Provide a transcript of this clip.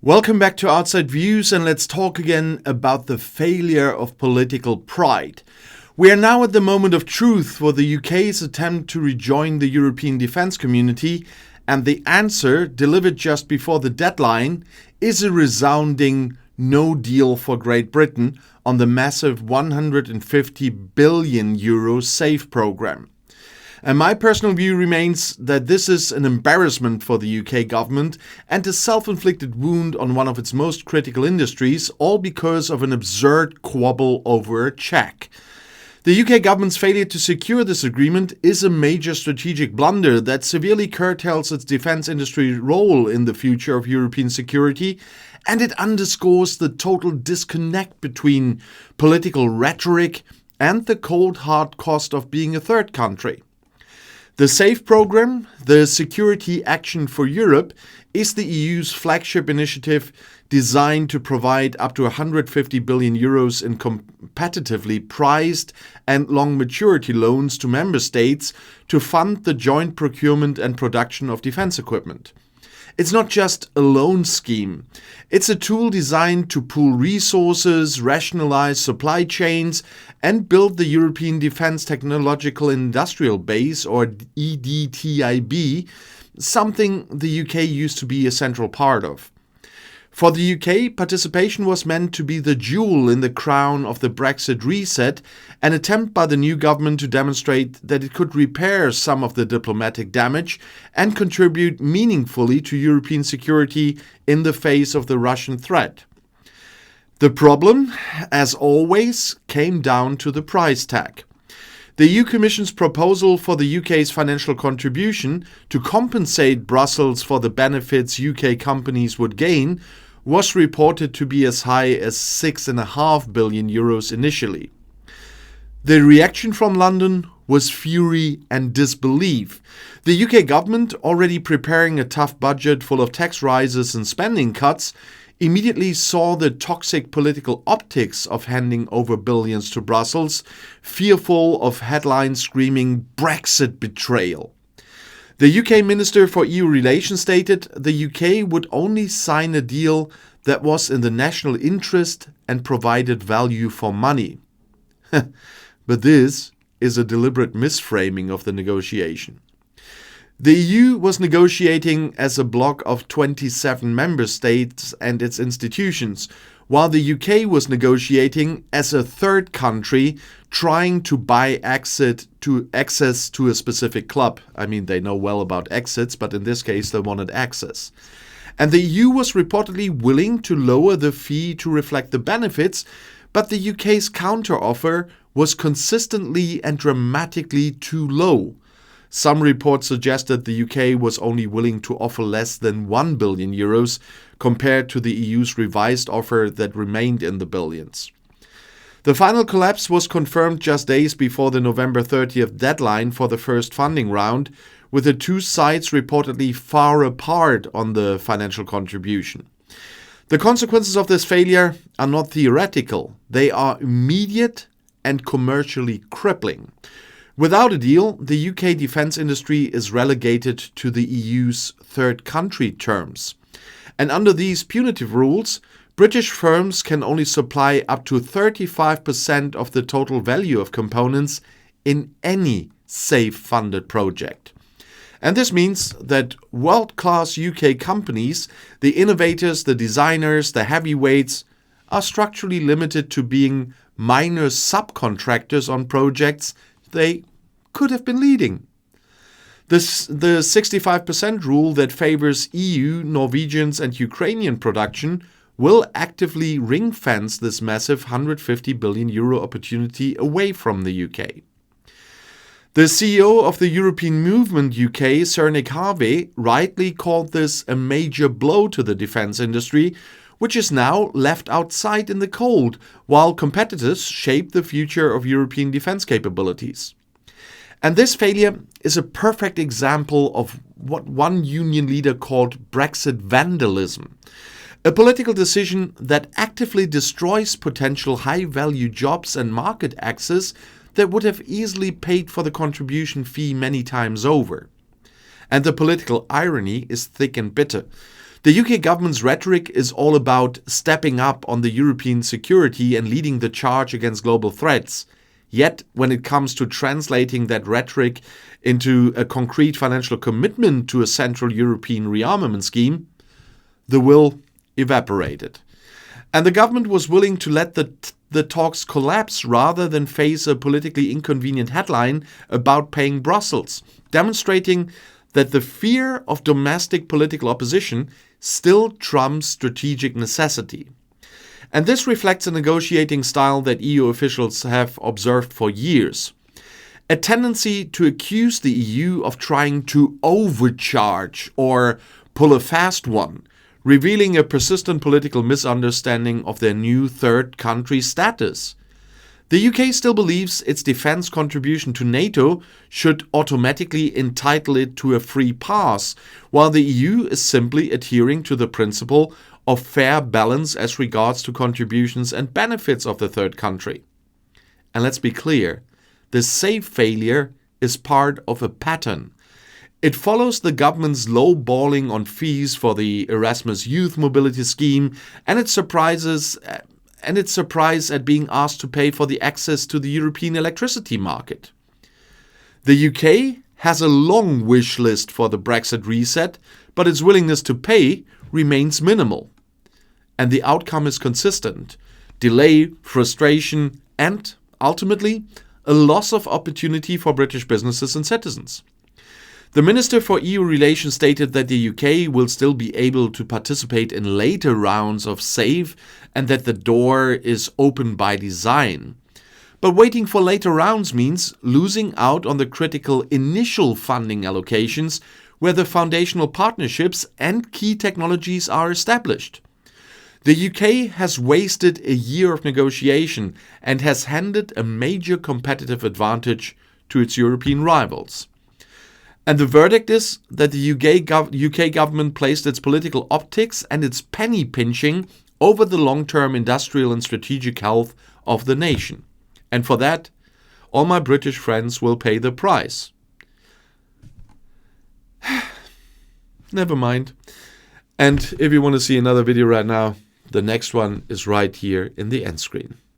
Welcome back to Outside Views, and let's talk again about the failure of political pride. We are now at the moment of truth for the UK's attempt to rejoin the European defence community, and the answer, delivered just before the deadline, is a resounding no deal for Great Britain on the massive €150 billion SAFE programme. And my personal view remains that this is an embarrassment for the UK government and a self-inflicted wound on one of its most critical industries, all because of an absurd quabble over a cheque. The UK government's failure to secure this agreement is a major strategic blunder that severely curtails its defence industry's role in the future of European security, and it underscores the total disconnect between political rhetoric and the cold hard cost of being a third country. The SAFE programme, the Security Action for Europe, is the EU's flagship initiative designed to provide up to €150 billion in competitively priced and long maturity loans to member states to fund the joint procurement and production of defence equipment. It's not just a loan scheme. It's a tool designed to pool resources, rationalize supply chains, and build the European Defence Technological Industrial Base, or EDTIB, something the UK used to be a central part of. For the UK, participation was meant to be the jewel in the crown of the Brexit reset, an attempt by the new government to demonstrate that it could repair some of the diplomatic damage and contribute meaningfully to European security in the face of the Russian threat. The problem, as always, came down to the price tag. The EU Commission's proposal for the UK's financial contribution to compensate Brussels for the benefits UK companies would gain was reported to be as high as €6.5 billion initially. The reaction from London was fury and disbelief. The UK government, already preparing a tough budget full of tax rises and spending cuts, immediately saw the toxic political optics of handing over billions to Brussels, fearful of headlines screaming Brexit betrayal. The UK Minister for EU Relations stated the UK would only sign a deal that was in the national interest and provided value for money. But this is a deliberate misframing of the negotiation. The EU was negotiating as a bloc of 27 member states and its institutions, while the UK was negotiating as a third country trying to buy access to a specific club. I mean, they know well about exits, but in this case they wanted access. And the EU was reportedly willing to lower the fee to reflect the benefits, but the UK's counteroffer was consistently and dramatically too low. Some reports suggested the UK was only willing to offer less than €1 billion compared to the EU's revised offer that remained in the billions. The final collapse was confirmed just days before the November 30th deadline for the first funding round, with the two sides reportedly far apart on the financial contribution. The consequences of this failure are not theoretical, they are immediate and commercially crippling. Without a deal, the UK defence industry is relegated to the EU's third country terms. And under these punitive rules, British firms can only supply up to 35% of the total value of components in any SAFE-funded project. And this means that world-class UK companies, the innovators, the designers, the heavyweights, are structurally limited to being minor subcontractors on projects they could have been leading. The 65% rule that favors EU, Norwegians and Ukrainian production will actively ring-fence this massive €150 billion opportunity away from the UK. The CEO of the European Movement UK, Sir Nick Harvey, rightly called this a major blow to the defence industry, which is now left outside in the cold while competitors shape the future of European defence capabilities. And this failure is a perfect example of what one union leader called Brexit vandalism, a political decision that actively destroys potential high-value jobs and market access that would have easily paid for the contribution fee many times over. And the political irony is thick and bitter. The UK government's rhetoric is all about stepping up on the European security and leading the charge against global threats. Yet, when it comes to translating that rhetoric into a concrete financial commitment to a central European rearmament scheme, the will evaporated. And the government was willing to let the talks collapse rather than face a politically inconvenient headline about paying Brussels, demonstrating that the fear of domestic political opposition still trumps strategic necessity. And this reflects a negotiating style that EU officials have observed for years. A tendency to accuse the EU of trying to overcharge or pull a fast one, revealing a persistent political misunderstanding of their new third country status. The UK still believes its defense contribution to NATO should automatically entitle it to a free pass, while the EU is simply adhering to the principle of fair balance as regards to contributions and benefits of the third country. And let's be clear, the safe failure is part of a pattern. It follows the government's low-balling on fees for the Erasmus Youth Mobility Scheme and its surprise at being asked to pay for the access to the European electricity market. The UK has a long wish list for the Brexit reset, but its willingness to pay remains minimal. And the outcome is consistent: delay, frustration, and, ultimately, a loss of opportunity for British businesses and citizens. The Minister for EU Relations stated that the UK will still be able to participate in later rounds of SAFE and that the door is open by design. But waiting for later rounds means losing out on the critical initial funding allocations where the foundational partnerships and key technologies are established. The UK has wasted a year of negotiation and has handed a major competitive advantage to its European rivals. And the verdict is that the UK government placed its political optics and its penny pinching over the long-term industrial and strategic health of the nation. And for that, all my British friends will pay the price. Never mind. And if you want to see another video right now, the next one is right here in the end screen.